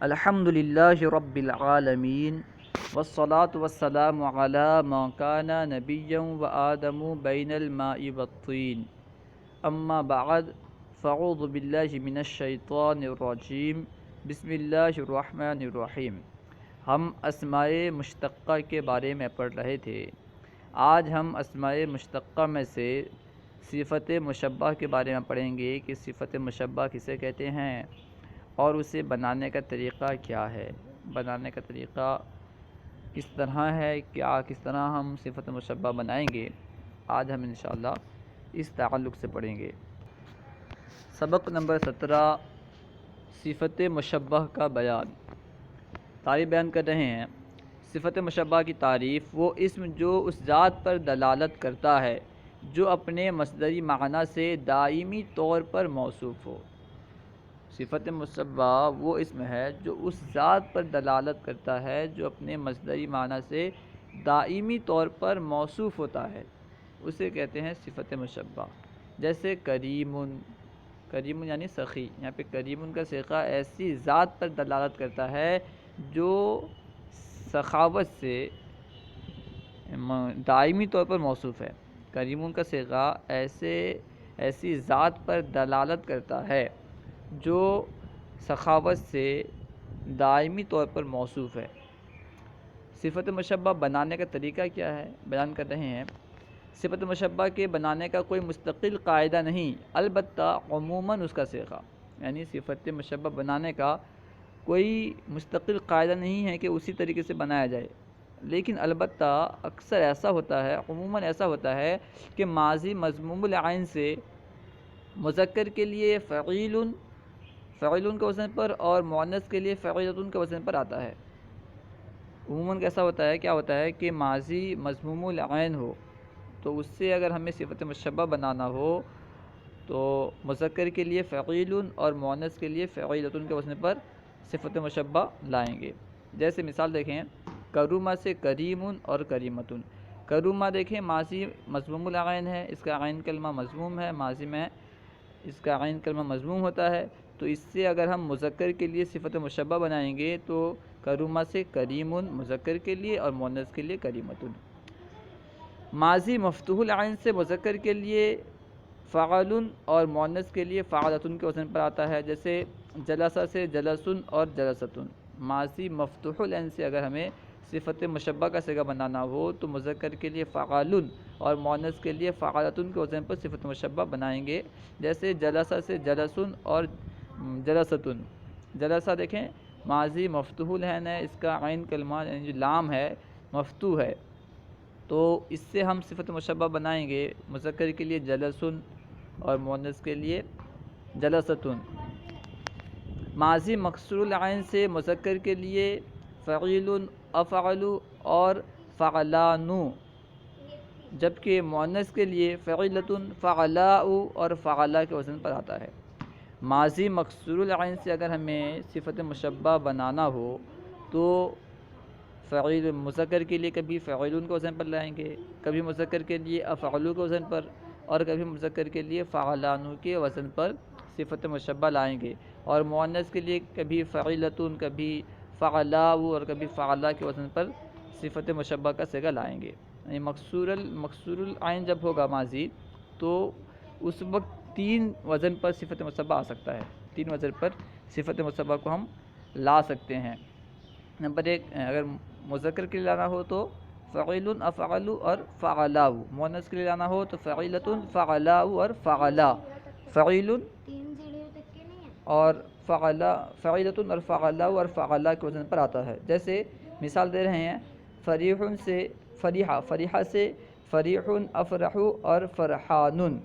الحمد للہ رب العالمین والصلاة والسلام علی من کان نبیا وآدم بین الماء والطین اما بعد فاعوذ باللہ من الشیطان الرجیم بسم اللہ الرحمن الرحیم۔ ہم اسماء مشتقہ کے بارے میں پڑھ رہے تھے۔ آج ہم اسماء مشتقہ میں سے صفت مشبہ کے بارے میں پڑھیں گے کہ صفت مشبہ کسے کہتے ہیں اور اسے بنانے کا طریقہ کیا ہے، بنانے کا طریقہ کس طرح ہے، کس طرح ہم صفت مشبہ بنائیں گے، آج ہم انشاءاللہ اس تعلق سے پڑھیں گے۔ سبق نمبر 17 صفت مشبہ کا بیان۔ تعریف بیان کر رہے ہیں۔ صفت مشبہ کی تعریف: وہ اسم جو اس ذات پر دلالت کرتا ہے جو اپنے مصدری معنی سے دائمی طور پر موصوف ہو۔ صفت مشبہ وہ اسم ہے جو اس ذات پر دلالت کرتا ہے جو اپنے مصدری معنی سے دائمی طور پر موصوف ہوتا ہے، اسے کہتے ہیں صفت مشبہ۔ جیسے کریم یعنی سخی، یہاں پہ کریم کا صیغہ ایسی ذات پر دلالت کرتا ہے جو سخاوت سے دائمی طور پر موصوف ہے۔ کریم کا صیغہ ایسی ذات پر دلالت کرتا ہے جو سخاوت سے دائمی طور پر موصوف ہے۔ صفت مشبہ بنانے کا طریقہ کیا ہے، بیان کر رہے ہیں۔ صفت مشبہ کے بنانے کا کوئی مستقل قاعدہ نہیں، البتہ عموماً اس کا صیغہ، یعنی صفت مشبہ بنانے کا کوئی مستقل قاعدہ نہیں ہے کہ اسی طریقے سے بنایا جائے، لیکن البتہ اکثر ایسا ہوتا ہے، عموماً ایسا ہوتا ہے کہ ماضی مضموم العین سے مذکر کے لیے فعیل کے وزن پر اور مؤنث کے لیے فعیلۃ کے وزن پر آتا ہے۔ عموماً کیسا ہوتا ہے، کیا ہوتا ہے کہ ماضی مضموم العین ہو تو اس سے اگر ہمیں صفت مشبہ بنانا ہو تو مذکر کے لیے فعیل اور مؤنث کے لیے فعیلۃ کے وزن پر صفت مشبہ لائیں گے۔ جیسے مثال دیکھیں، کرومہ سے کریم اور کریمتن۔ کرومہ دیکھیں ماضی مضموم العین ہے، اس کا عین کلمہ مضموم ہے، ماضی میں اس کا عین کلمہ مضموم ہوتا ہے، تو اس سے اگر ہم مذکر کے لیے صفت مشبہ بنائیں گے تو کرومہ سے کریم مذکر کے لیے اور مؤنث کے لیے کریمتن۔ ماضی مفتوح العین سے مذکر کے لیے فعل اور مؤنث کے لیے فعلۃ کے وزن پر آتا ہے، جیسے جلسہ سے جلسن اور جلستن۔ ماضی مفتوح العین سے اگر ہمیں صفت مشبہ کا صیغہ بنانا ہو تو مذکر کے لیے فعال اور مؤنث کے لیے فعلۃ کے وزن پر صفت مشبہ بنائیں گے، جیسے جلسہ سے جلسن اور جلستن۔ جلسہ دیکھیں ماضی مفتوح العین ہے، اس کا عین کلمہ یعنی جو لام ہے مفتوح ہے، تو اس سے ہم صفت مشبہ بنائیں گے مذکر کے لیے جلسن اور مؤنث کے لیے جلستن۔ ماضی مکسور العین سے مذکر کے لیے فعیل، افعل اور فعلان، جبکہ مؤنث کے لیے فعیلۃ، فعلاء اور فعلا کے وزن پر آتا ہے۔ ماضی مکسور العین سے اگر ہمیں صفت مشبہ بنانا ہو تو فعیل مذکر کے لیے کبھی فعیل کے وزن پر لائیں گے، کبھی مذکر کے لیے افعل کے وزن پر اور کبھی مذکر کے لیے فعلان کے وزن پر صفت مشبہ لائیں گے، اور مؤنث کے لیے کبھی فعیلۃ، کبھی فعلاء اور کبھی فعلا کے وزن پر صفت مشبہ کا صیغہ لائیں گے۔ یعنی مکسور العین جب ہوگا ماضی تو اس وقت 3 وزن پر صفت مشبہ آ سکتا ہے، 3 وزن پر صفت مشبہ کو ہم لا سکتے ہیں۔ نمبر 1، اگر مذکر کے لیے لانا ہو تو فعیل، افعل اور فعلاء، مؤنث کے لیے لانا ہو تو فعیلۃ، فعلاء اور فعلا، فعیل اور فعیلۃ اور فعلاء اور فعلا کے وزن پر آتا ہے۔ جیسے مثال دے رہے ہیں، فریح سے فریحہ سے فریح، افرح اور فرحان۔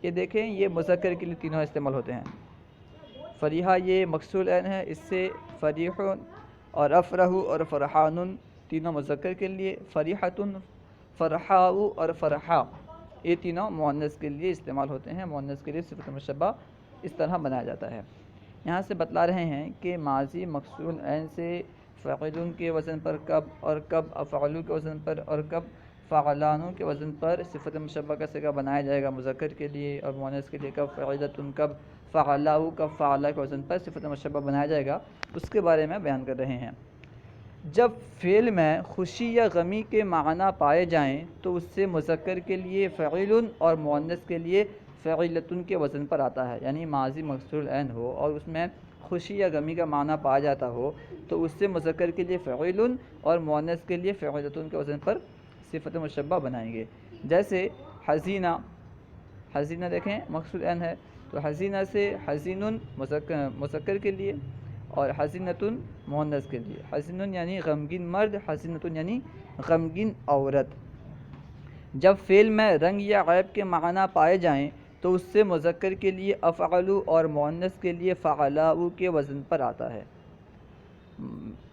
یہ دیکھیں یہ مذکر کے لیے تینوں استعمال ہوتے ہیں۔ فریحہ یہ مکسور العین ہے، اس سے فریح اور افرح اور فرحان تینوں مذکر کے لیے، فریحۃ، فرحاء اور فرحا یہ تینوں مؤنث کے لیے استعمال ہوتے ہیں۔ مؤنث کے لیے صفت مشبہ اس طرح بنایا جاتا ہے۔ یہاں سے بتلا رہے ہیں کہ ماضی مکسور العین سے فعیل کے وزن پر کب، اور کب افعل کے وزن پر، اور کب فعلان کے وزن پر صفت مشبہ کا صیغہ بنایا جائے گا مذکر کے لیے، اور مؤنث کے لیے کب فعیلۃ، کب फ़अलाहु का फ़अला के वज़न पर सिफ़त मुशब्बह बनाया जाएगा, उसके बारे में बयान कर रहे हैं। जब फ़ेल में खुशी या गमी के माना पाए जाएं तो उससे मुज़क्कर के लिए फ़ईलुन और मुअन्नस के लिए फ़ईलतुन के वज़न पर आता है। यानी माज़ी मकसूरुल ऐन हो और उसमें खुशी या गमी का माना पाया जाता हो तो उससे मुज़क्कर के लिए फ़ईलुन और मुअन्नस के लिए फ़ईलतुन के वज़न पर सिफ़त मुशब्बह बनाएंगे। जैसे हज़ीना, हज़ीना देखें मकसूरुल ऐन है तो हज़ीना से हज़ीनुन मुज़क्कर के लिए और हज़ीनतुन मुअन्नस के लिए। हज़ीनुन यानी गमगीन मर्द, हज़ीनतुन यानी गमगीन औरत। जब फ़ेल में रंग या ऐब के माना पाए जाएं तो उससे मुज़क्कर के लिए अफ़अलु और मुअन्नस के लिए फ़अलाउ के वज़न पर आता है।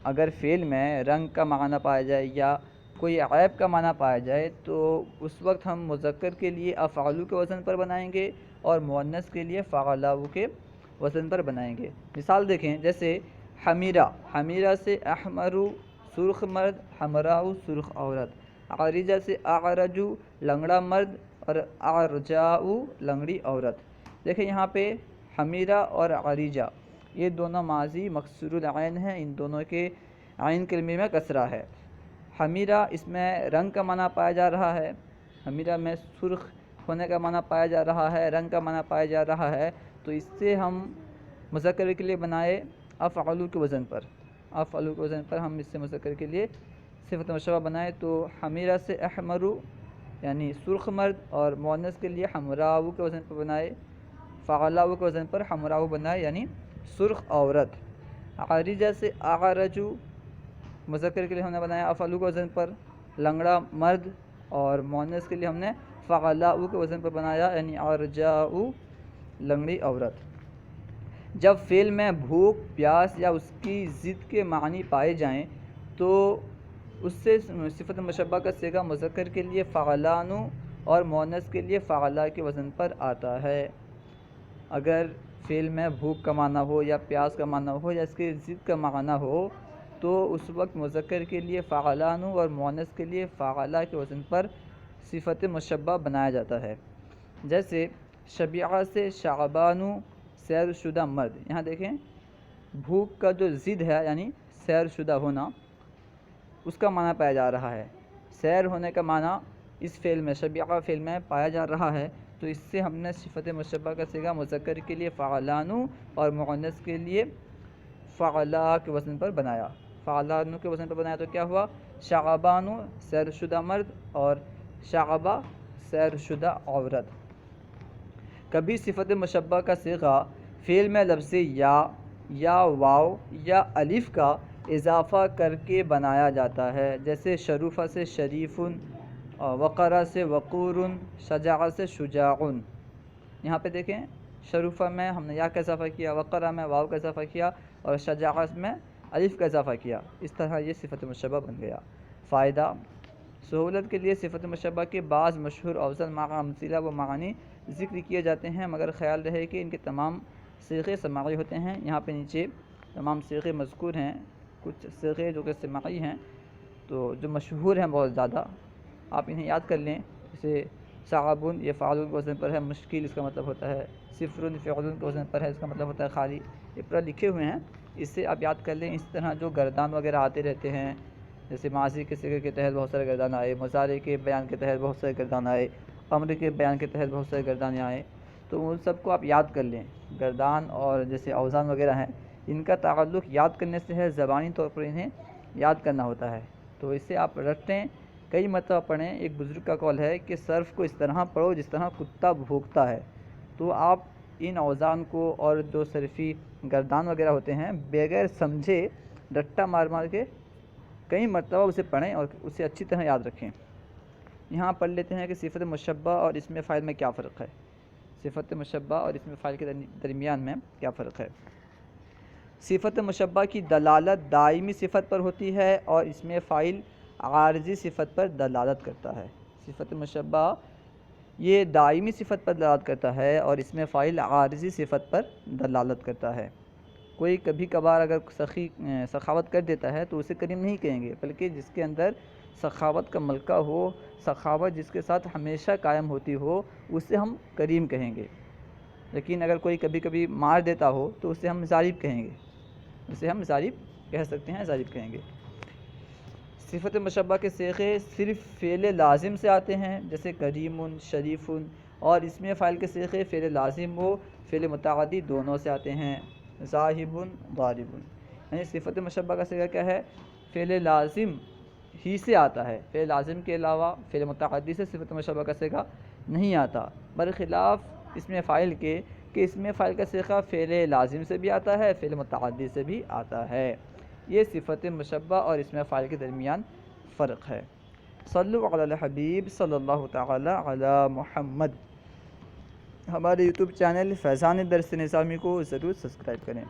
अगर फ़ेल में रंग का माना पाया जाए या कोई ऐब का माना पाया जाए तो उस वक्त हम मुज़क्कर के लिए अफ़अलु के वज़न पर बनाएंगे और मुअन्नस के लिए फ़अलाउ के वज़न पर बनाएंगे। मिसाल देखें, जैसे हमीरा, हमीरा से अहमरु सुर्ख मर्द, हमराउ सुर्ख औरत। आरिजा से आरजू लंगड़ा मर्द और आरजाऊ लंगड़ी औरत। देखें यहाँ पे हमीरा और आरिजा ये दोनों माजी मकसूरुल ऐन हैं, इन दोनों के आइन कलमे में कसरा है। हमीरा इसमें रंग का माना पाया जा रहा है, हमीरा में सुर्ख होने का माना पाया जा रहा है, रंग का माना पाया जा रहा है, तो इससे हम मुज़क्कर के लिए बनाए अफ़अलु के वज़न पर, अफ़अलु के वज़न पर हम इससे मुज़क्कर के लिए सिफ़त मुशब्बह बनाए तो हमीरा से अहमरु यानी सुर्ख मर्द और मुअन्नस के लिए हमराउ के वज़न पर बनाए फ़अलाउ के वज़न पर हमराउ बनाए यानी सुर्ख औरत। आरिजा से आरजू मुज़क्कर के लिए हमने बनाया अफ़अलु के वज़न पर लंगड़ा मर्द और मुअन्नस के लिए हमने फ़अलाउ के वज़न पर बनाया यानी आरजाऊ लंगड़ी औरत। जब फ़ेल में भूख, प्यास या उसकी ज़िद के मानी पाए जाएं तो उससे सिफ़त मुशब्बह का सिगा मुज़क्कर के लिए फ़अलानु और मुअन्नस के लिए फ़अला के वज़न पर आता है। अगर फ़ेल में भूख का माना हो या प्यास का माना हो या इसके ज़िद का माना हो तो उस वक्त मुज़क्कर के लिए फ़अलानु और मुअन्नस के लिए फ़अला के वज़न पर सिफ़त मुशब्बह बनाया जाता है। जैसे शबिया से शाबानु सैरशुदा मर्द। यहाँ देखें भूख का जो ज़िद है यानी सैरशुदा होना उसका माना पाया जा रहा है, सैर होने का माना इस फ़ेल में शबिया फ़ेल में पाया जा रहा है, तो इससे हमने सिफ़त मुशब्बह का सिगा मुज़क्कर के लिए फ़अलानु और मुअन्नस के लिए फ़अला के वज़न पर बनाया। फ़अलानु के वज़न पर बनाया तो क्या हुआ, शाबानु सैरशुदा मर्द और शाबा सैरशुदा औरत। कभी सिफ़त मुशब्बह का सिगा फ़ेल में लफ्ज़ या वाव या अलिफ़ का इजाफ़ा करके बनाया जाता है। जैसे शरूफ़ा से शरीफ़ुन, वक़रा से वक़ूरुन, शजाअ से शुजाउन। यहाँ पे देखें शरूफ़ा में हमने या का इजाफ़ा किया, वक़रा में वाव का इजाफ़ा किया और शजाअ में अलिफ़ का इजाफ़ा किया। इस तरह ये सिफ़त मुशब्बह बन गया। फ़ायदा, सहूलत के लिए सिफ़त मुशब्बह के बाज़ मशहूर अवज़न माक़ा अमसिला व मानी ज़िक्र किए जाते हैं, मगर ख़याल रहे कि इनके तमाम सीग़े समाई होते हैं। यहाँ पे नीचे तमाम सीग़े मज़कूर हैं, कुछ सीग़े जो कि समाई हैं तो जो मशहूर हैं बहुत ज़्यादा, आप इन्हें याद कर लें। जैसे साबुन ये फ़ालुन के वज़न पर है, मुश्किल इसका मतलब होता है, सिफ़रुन फ़िअलुन के वज़न पर है, इसका मतलब होता है खाली। ये पूरा लिखे हुए हैं, इससे आप याद कर लें। इस तरह जो गर्दान वगैरह आते रहते हैं, जैसे माज़ी के सिगे के तहत बहुत सारे गर्दान आए, मुज़ारे के बयान के तहत बहुत सारे गर्दान आए, अम्र के बयान के तहत बहुत सारे गर्दान आए, तो उन सबको आप याद कर लें। गर्दान और जैसे अवज़ान वगैरह हैं, इनका ताल्लुक़ याद करने से है, ज़बानी तौर पर इन्हें याद करना होता है, तो इससे आप रटते कई मरतबा पढ़ें। एक बुज़ुर्ग का कौल है कि सर्फ़ को इस तरह पढ़ो जिस तरह कुत्ता भौंकता है। तो आप इन अवज़ान को और जो सर्फ़ी गर्दान वगैरह होते हैं बगैर समझे रट्टा मार मार के कई मरतबा उसे पढ़ें और उसे अच्छी तरह याद रखें। यहाँ पढ़ लेते हैं कि सिफ़त मुशब्बह और इसमें फ़ाइल में क्या फ़र्क है। सिफ़त मुशब्बह और इसमें फ़ाइल के दरमियान में क्या फ़र्क है। सिफ़त मुशब्बह की दलालत दाइमी सिफ़त पर होती है और इसमें फ़ाइल आर्ज़ी सिफ़त पर दलालत करता है। सिफ़त मुशब्बह ये दाइमी सिफ़त पर दलालत करता है और इसमें फ़ाइल आर्ज़ी सिफ़त पर दलालत करता है। कोई कभी कभार अगर सखावत कर देता है तो उसे करीम नहीं कहेंगे, बल्कि जिसके अंदर सखावत का मलका हो, सखावत जिसके साथ हमेशा कायम होती हो, उसे हम करीम कहेंगे। لیکن اگر کوئی کبھی کبھی مار دیتا ہو تو اسے ہم ضارب کہیں گے، اسے ہم ضارب کہہ سکتے ہیں، ضارب کہیں گے۔ صفت مشبہ کے صیغے صرف فعل لازم سے آتے ہیں، جیسے کریم، شریف، اور اسم فاعل کے صیغے فعل لازم و فعل متعدی دونوں سے آتے ہیں، ذاہب، ضارب۔ یعنی صفت مشبہ کا صیغہ کیا ہے؟ فعل لازم ہی سے آتا ہے، فعل لازم کے علاوہ فعل متعدی سے صفت مشبہ کا صیغہ نہیں آتا، برخلاف اسم فاعل کے کہ اسم فاعل کا صیغہ فعل لازم سے بھی آتا ہے، فعل متعدی سے بھی آتا ہے۔ یہ صفت مشبہ اور اسم فاعل کے درمیان فرق ہے۔ صلو علی الحبیب صلی اللہ تعالی علی محمد۔ ہمارے یوٹیوب چینل فیضان درس نظامی کو ضرور سبسکرائب کریں۔